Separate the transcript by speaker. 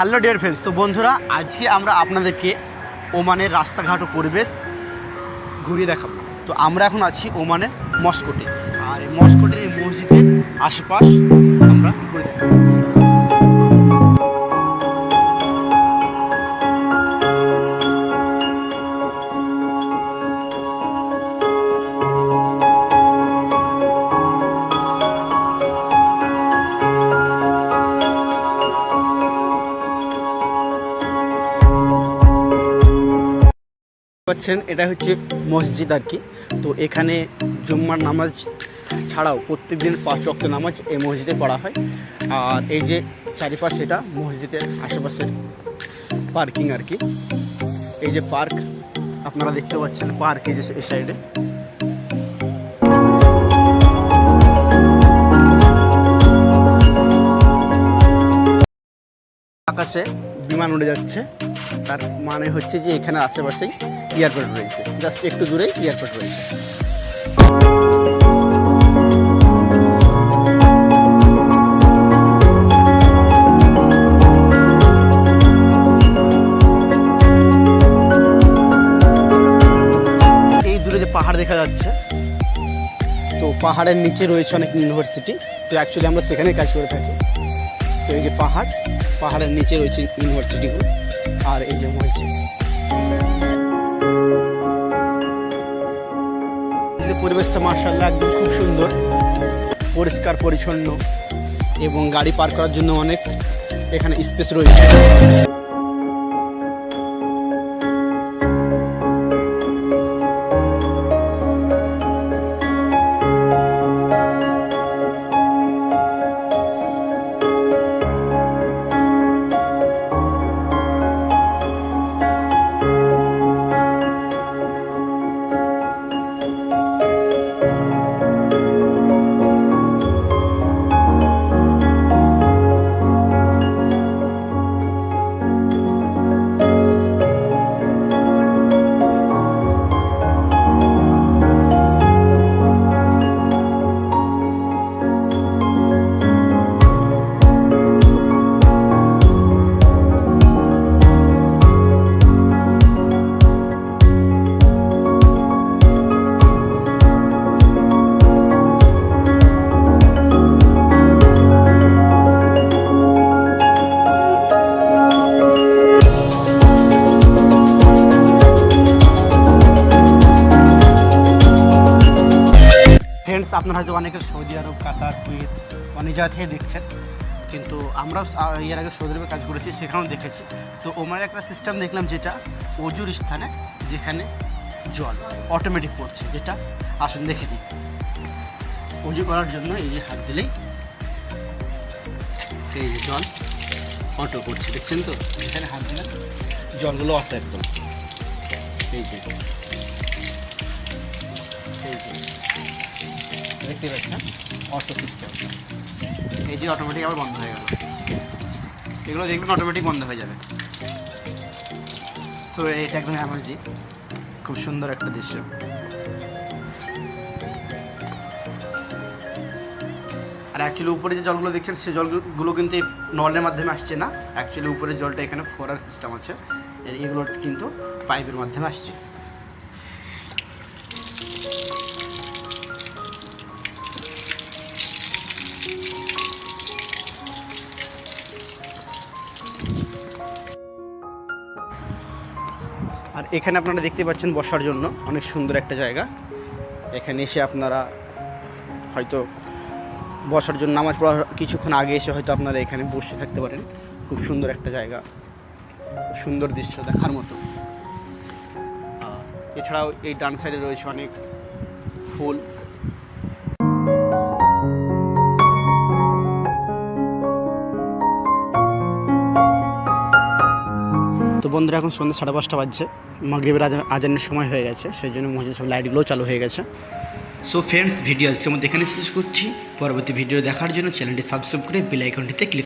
Speaker 1: Hello dear friends, তো বন্ধুরা আজকে আমরা আপনাদেরকে ওমানের রাস্তাঘাট ও পরিবেশ ঘুরিয়ে দেখাবো। তো আমরা এখন আছি ওমানের মস্কোটে, আর এই মস্কোটের এই মসজিদের আশেপাশ আমরা ঘুরে দেখাবো। পাচ্ছেন এটা হচ্ছে মসজিদ আর কি। তো এখানে জুম্মার নামাজ ছাড়াও প্রত্যেকদিন 5 ওয়াক্ত নামাজ এই মসজিদে পড়া হয়। আর এই যে চারিপাশে এটা মসজিদের আশেপাশের পার্কিং আর কি। এই যে পার্ক আপনারা দেখতে পাচ্ছেন, পার্ক এই যে এই সাইডে। আকাশে বিমান উড়ে যাচ্ছে, তার মানে হচ্ছে যে এখানে আশেপাশেই এয়ারপোর্ট রয়েছে, জাস্ট একটু দূরেই এয়ারপোর্ট রয়েছে। এই দূরে যে পাহাড় দেখা যাচ্ছে, তো পাহাড়ের নিচে রয়েছে অনেক ইউনিভার্সিটি। তো অ্যাকচুয়ালি আমরা সেখানে কাজ করে থাকি। তো এই যে পাহাড়ের নিচে রয়েছে ইউনিভার্সিটিগুলো, আর এই যে মসজিদ। পরিবেশটা মাশাআল্লাহ একদম খুব সুন্দর, পরিষ্কার পরিচ্ছন্ন, এবং গাড়ি পার্ক করার জন্য অনেক এখানে স্পেস রয়েছে। ফ্রেন্ডস, আপনারা হয়তো অনেকে সৌদি আরব, কাতার, কুয়েত অনেক জায়গা থেকে দেখছেন, কিন্তু আমরাও এর আগে সৌদি আরবে কাজ করেছি, সেখানেও দেখেছি। তো ওমানের একটা সিস্টেম দেখলাম, যেটা অজুর স্থানে যেখানে জল অটোমেটিক পড়ছে, যেটা আসুন দেখে দিই। অজু করার জন্য এই যে হাত দিলেই এই যে জল অটো পড়ছে, দেখছেন তো? এখানে হাত দিলে জলগুলো অটো একদম এই যে দেখতে পাচ্ছেন, অটো সিস্টেম। এই যে অটোমেটিক আবার বন্ধ হয়ে গেল, এগুলো দেখবেন অটোমেটিক বন্ধ হয়ে যাবে। সো এটা একদম এমার্জি, খুব সুন্দর একটা দৃশ্য। আর অ্যাকচুয়ালি উপরে যে জলগুলো দেখছেন, সেই জলগুলো কিন্তু এই নলের মাধ্যমে আসছে না। অ্যাকচুয়ালি উপরে জলটা এখানে ফোয়ারার সিস্টেম আছে, এগুলো কিন্তু পাইপের মাধ্যমে আসছে। আর এখানে আপনারা দেখতে পাচ্ছেন বসার জন্য অনেক সুন্দর একটা জায়গা। এখানে এসে আপনারা হয়তো বসার জন্য নামাজ পড়ার কিছুক্ষণ আগে এসে হয়তো আপনারা এখানে বসে থাকতে পারেন। খুব সুন্দর একটা জায়গা, সুন্দর দৃশ্য দেখার মতো। এছাড়াও এই ডান সাইডে রয়েছে অনেক ফুল। তো বন্ধুরা, এখন সন্ধ্যা 5:30 বাজছে, মাগরিবের আজানের সময় হয়ে গেছে, সেই জন্য মসজিদের সব লাইটগুলোও চালু হয়ে গেছে। সো ফ্রেন্ডস, ভিডিও আজকের মধ্যে এখানে শেষ করছি। পরবর্তী ভিডিও দেখার জন্য চ্যানেলটি সাবস্ক্রাইব করে বেল আইকনটিতে ক্লিক